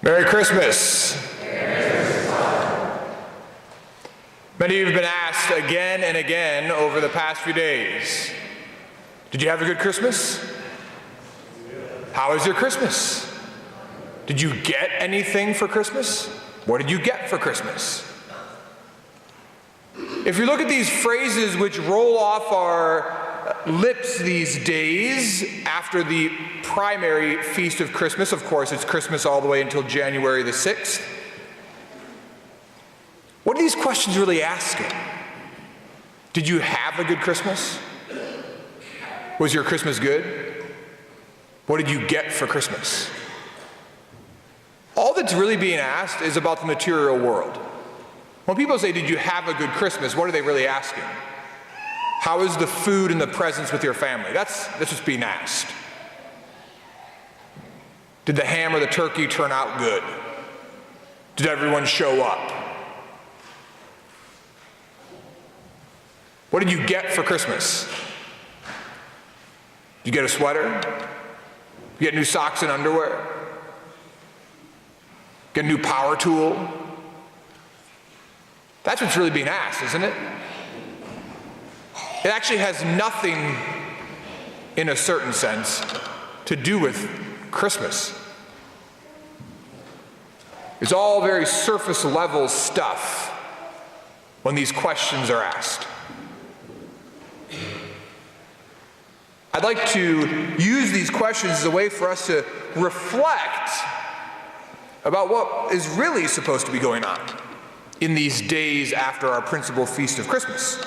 Merry Christmas. Many of you have been asked again and again over the past few days, did you have a good Christmas? How was your Christmas? Did you get anything for Christmas? What did you get for Christmas? If you look at these phrases which roll off our lips these days after the primary feast of Christmas, of course it's Christmas all the way until January the 6th, what are these questions really asking? Did you have a good Christmas? Was your Christmas good? What did you get for Christmas? All that's really being asked is about the material world. When people say, did you have a good Christmas, what are they really asking? How is the food and the presents with your family? That's what's being asked. Did the ham or the turkey turn out good? Did everyone show up? What did you get for Christmas? Did you get a sweater? You get new socks and underwear? Get a new power tool? That's what's really being asked, isn't it? It actually has nothing, in a certain sense, to do with Christmas. It's all very surface level stuff when these questions are asked. I'd like to use these questions as a way for us to reflect about what is really supposed to be going on in these days after our principal feast of Christmas.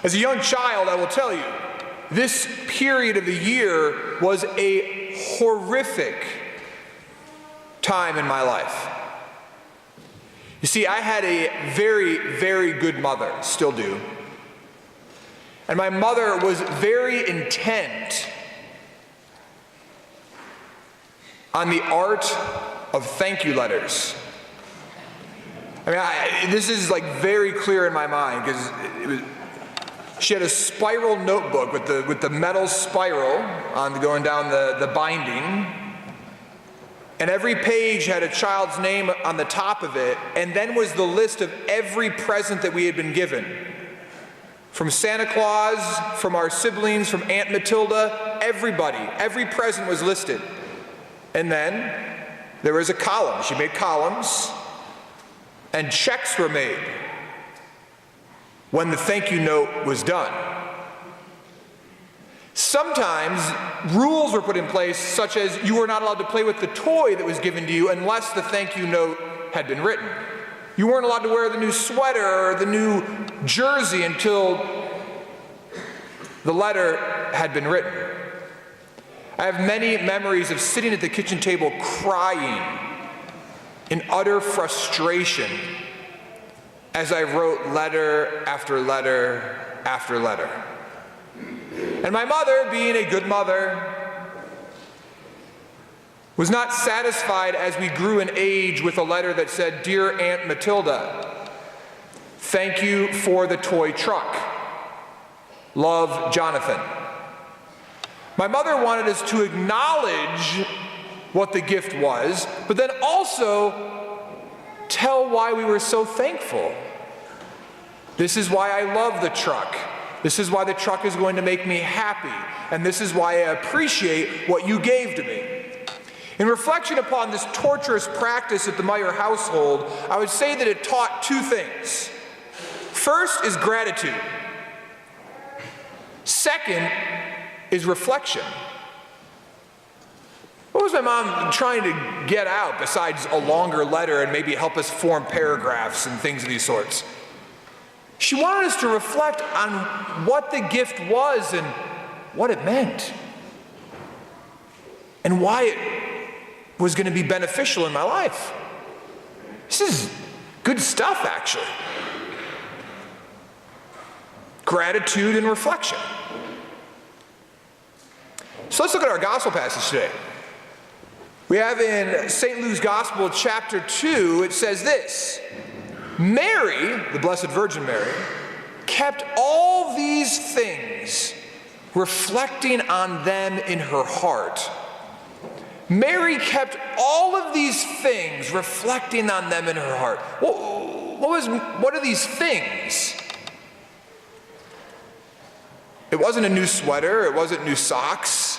As a young child, I will tell you, this period of the year was a horrific time in my life. You see, I had a very, very good mother, still do. And my mother was very intent on the art of thank you letters. I mean, this is like very clear in my mind because she had a spiral notebook with the metal spiral on going down the binding, and every page had a child's name on the top of it, and then was the list of every present that we had been given. From Santa Claus, from our siblings, from Aunt Matilda, everybody, every present was listed. And then there was a column. She made columns, and checks were made when the thank you note was done. Sometimes rules were put in place, such as you were not allowed to play with the toy that was given to you unless the thank you note had been written. You weren't allowed to wear the new sweater or the new jersey until the letter had been written. I have many memories of sitting at the kitchen table crying in utter frustration as I wrote letter after letter after letter. And my mother, being a good mother, was not satisfied as we grew in age with a letter that said, "Dear Aunt Matilda, thank you for the toy truck. Love, Jonathan." My mother wanted us to acknowledge what the gift was, but then also tell why we were so thankful. This is why I love the truck. This is why the truck is going to make me happy. And this is why I appreciate what you gave to me. In reflection upon this torturous practice at the Meyer household, I would say that it taught two things. First is gratitude. Second is reflection. What was my mom trying to get out besides a longer letter and maybe help us form paragraphs and things of these sorts? She wanted us to reflect on what the gift was and what it meant, and why it was going to be beneficial in my life. This is good stuff, actually. Gratitude and reflection. So let's look at our gospel passage today. We have in St. Luke's Gospel, chapter 2, it says this: Mary, the Blessed Virgin Mary, kept all these things, reflecting on them in her heart. Mary kept all of these things, reflecting on them in her heart. What are these things? It wasn't a new sweater. It wasn't new socks.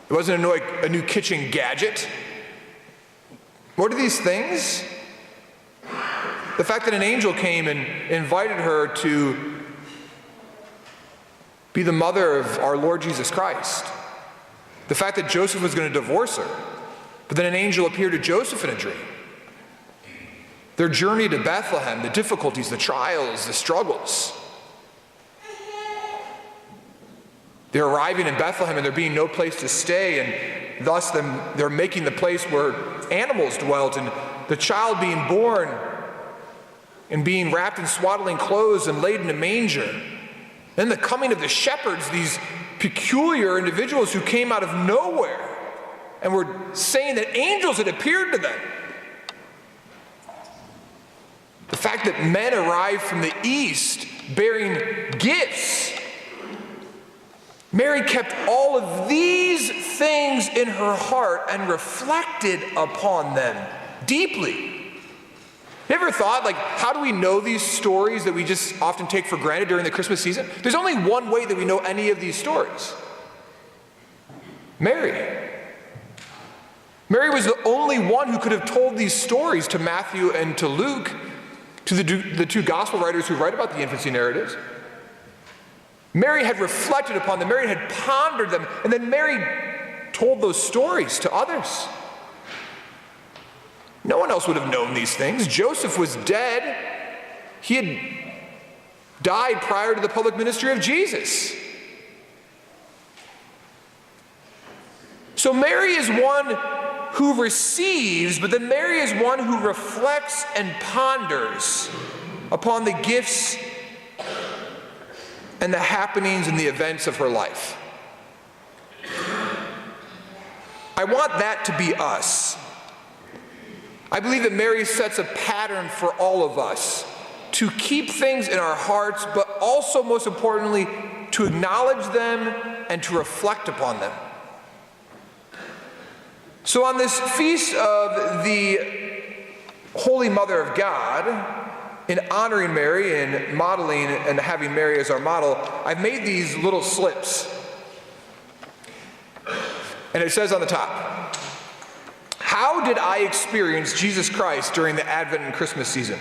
It wasn't a new kitchen gadget. What are these things? The fact that an angel came and invited her to be the mother of our Lord Jesus Christ. The fact that Joseph was going to divorce her, but then an angel appeared to Joseph in a dream. Their journey to Bethlehem, the difficulties, the trials, the struggles. They're arriving in Bethlehem and there being no place to stay, and thus they're making the place where animals dwelt, and the child being born and being wrapped in swaddling clothes and laid in a manger. Then the coming of the shepherds, these peculiar individuals who came out of nowhere and were saying that angels had appeared to them. The fact that men arrived from the east bearing gifts. Mary kept all of these things in her heart and reflected upon them deeply. You ever thought, how do we know these stories that we just often take for granted during the Christmas season? There's only one way that we know any of these stories. Mary. Mary was the only one who could have told these stories to Matthew and to Luke, to the two gospel writers who write about the infancy narratives. Mary had reflected upon them. Mary had pondered them. And then Mary told those stories to others. No one else would have known these things. Joseph was dead. He had died prior to the public ministry of Jesus. So Mary is one who receives, but then Mary is one who reflects and ponders upon the gifts and the happenings and the events of her life. I want that to be us. I believe that Mary sets a pattern for all of us to keep things in our hearts, but also, most importantly, to acknowledge them and to reflect upon them. So on this feast of the Holy Mother of God, in honoring Mary and modeling and having Mary as our model, I've made these little slips. And it says on the top, how did I experience Jesus Christ during the Advent and Christmas season?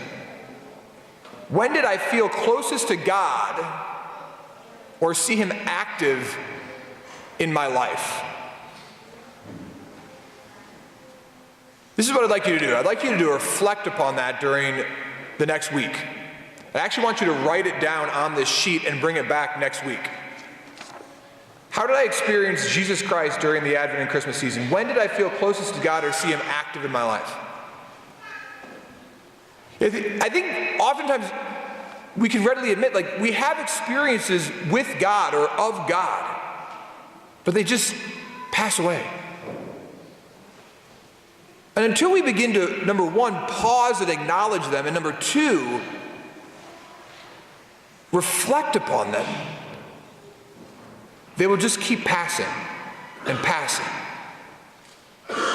When did I feel closest to God or see him active in my life? This is what I'd like you to do. I'd like you to reflect upon that during the next week. I actually want you to write it down on this sheet and bring it back next week. How did I experience Jesus Christ during the Advent and Christmas season? When did I feel closest to God or see him active in my life? I think oftentimes we can readily admit, we have experiences with God or of God, but they just pass away. And until we begin to, number one, pause and acknowledge them, and number two, reflect upon them, they will just keep passing and passing.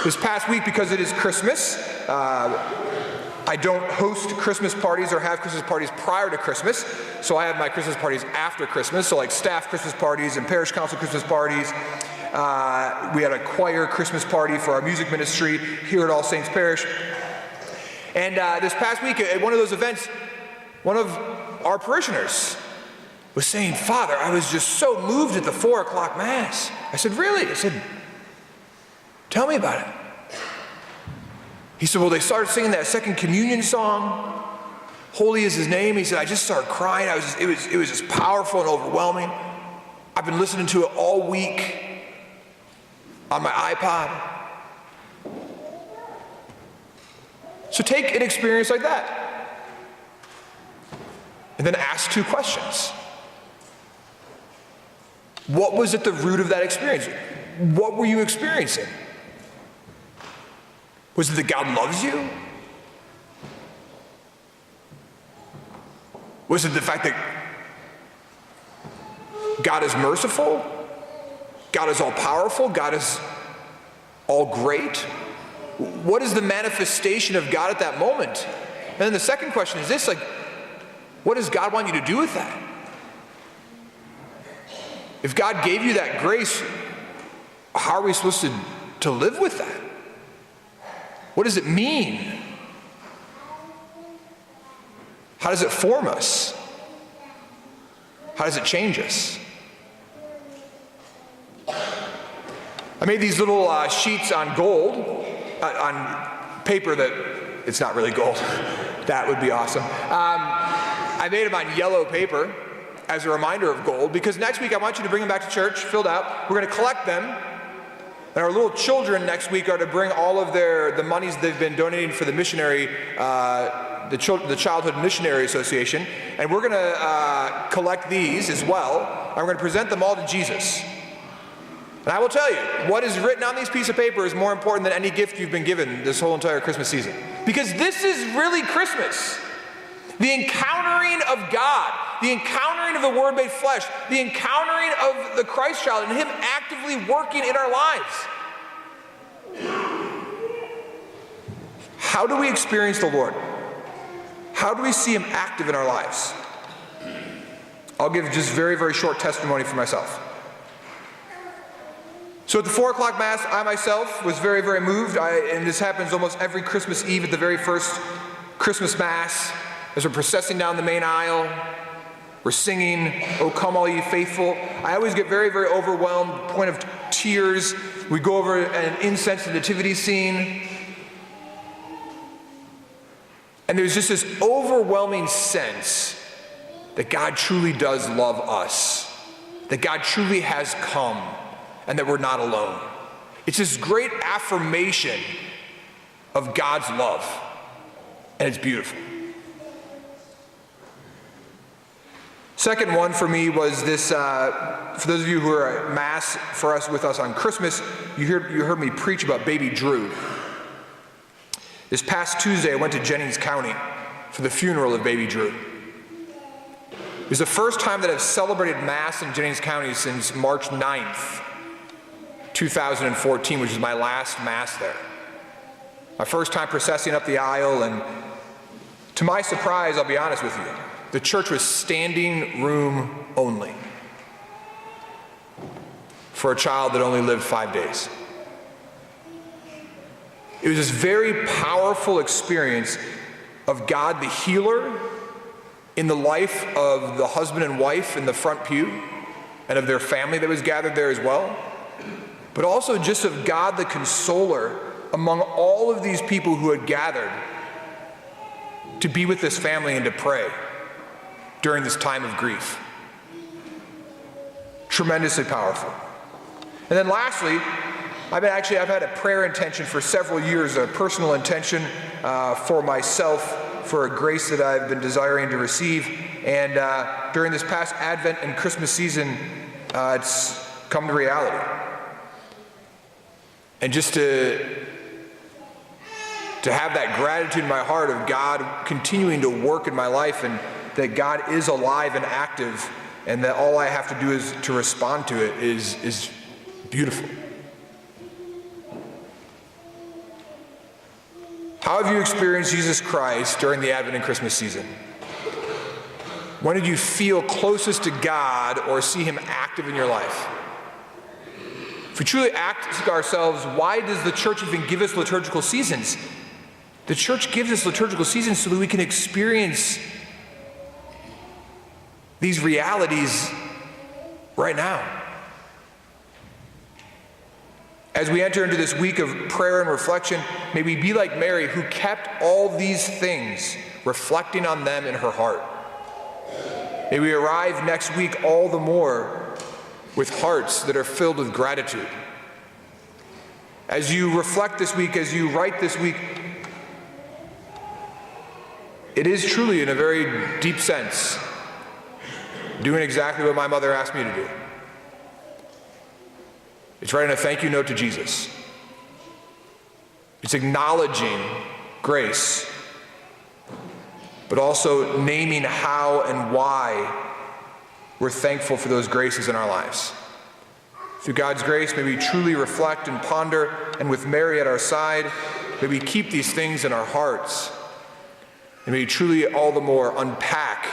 This past week, because it is Christmas, I don't host Christmas parties or have Christmas parties prior to Christmas, so I have my Christmas parties after Christmas, so staff Christmas parties and parish council Christmas parties. We had a choir Christmas party for our music ministry here at All Saints Parish. And this past week at one of those events, one of our parishioners was saying, "Father, I was just so moved at the 4 o'clock Mass." I said, "Really?" I said, "Tell me about it." He said, "Well, they started singing that second communion song, 'Holy is his name.'" He said, "I just started crying. It was just powerful and overwhelming. I've been listening to it all week on my iPod." So take an experience like that and then ask two questions. What was at the root of that experience? What were you experiencing? Was it that God loves you? Was it the fact that God is merciful? God is all-powerful? God is all great? What is the manifestation of God at that moment? And then the second question is this, like, what does God want you to do with that? If God gave you that grace, how are we supposed to live with that? What does it mean? How does it form us? How does it change us? I made these little sheets on gold, on paper that, it's not really gold. That would be awesome. I made them on yellow paper as a reminder of gold, because next week I want you to bring them back to church, filled out. We're going to collect them. And our little children next week are to bring all of the monies they've been donating for the missionary, the Childhood Missionary Association. And we're going to collect these as well. And we're going to present them all to Jesus. And I will tell you, what is written on these pieces of paper is more important than any gift you've been given this whole entire Christmas season. Because this is really Christmas. The encountering of God, the encountering of the Word made flesh, the encountering of the Christ child and Him actively working in our lives. How do we experience the Lord? How do we see Him active in our lives? I'll give just very, very short testimony for myself. So at the 4 o'clock Mass, I myself was very, very moved. And this happens almost every Christmas Eve at the very first Christmas Mass. As we're processing down the main aisle, we're singing, "O come all ye faithful." I always get very, very overwhelmed, point of tears. We go over an incense and nativity scene. And there's just this overwhelming sense that God truly does love us, that God truly has come, and that we're not alone. It's this great affirmation of God's love, and it's beautiful. Second one for me was this, for those of you who are at Mass with us on Christmas, you heard me preach about baby Drew. This past Tuesday, I went to Jennings County for the funeral of baby Drew. It was the first time that I've celebrated Mass in Jennings County since March 9th, 2014, which is my last Mass there. My first time processing up the aisle, and to my surprise, I'll be honest with you, the church was standing room only for a child that only lived 5 days. It was this very powerful experience of God the healer in the life of the husband and wife in the front pew and of their family that was gathered there as well, but also just of God the consoler among all of these people who had gathered to be with this family and to pray during this time of grief. Tremendously powerful. And then lastly, I've had a prayer intention for several years, a personal intention for myself, for a grace that I've been desiring to receive. And during this past Advent and Christmas season, it's come to reality. And just to have that gratitude in my heart of God continuing to work in my life, and that God is alive and active, and that all I have to do is to respond to it is beautiful. How have you experienced Jesus Christ during the Advent and Christmas season? When did you feel closest to God or see Him active in your life? If we truly ask ourselves, why does the church even give us liturgical seasons? The church gives us liturgical seasons so that we can experience these realities right now. As we enter into this week of prayer and reflection, may we be like Mary, who kept all these things, reflecting on them in her heart. May we arrive next week all the more with hearts that are filled with gratitude. As you reflect this week, as you write this week, it is truly, in a very deep sense, doing exactly what my mother asked me to do. It's writing a thank you note to Jesus. It's acknowledging grace, but also naming how and why we're thankful for those graces in our lives. Through God's grace, may we truly reflect and ponder, and with Mary at our side, may we keep these things in our hearts. And may we truly all the more unpack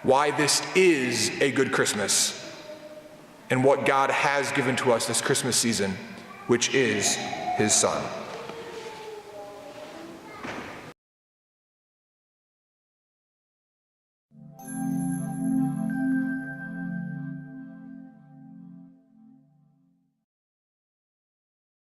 why this is a good Christmas and what God has given to us this Christmas season, which is his Son.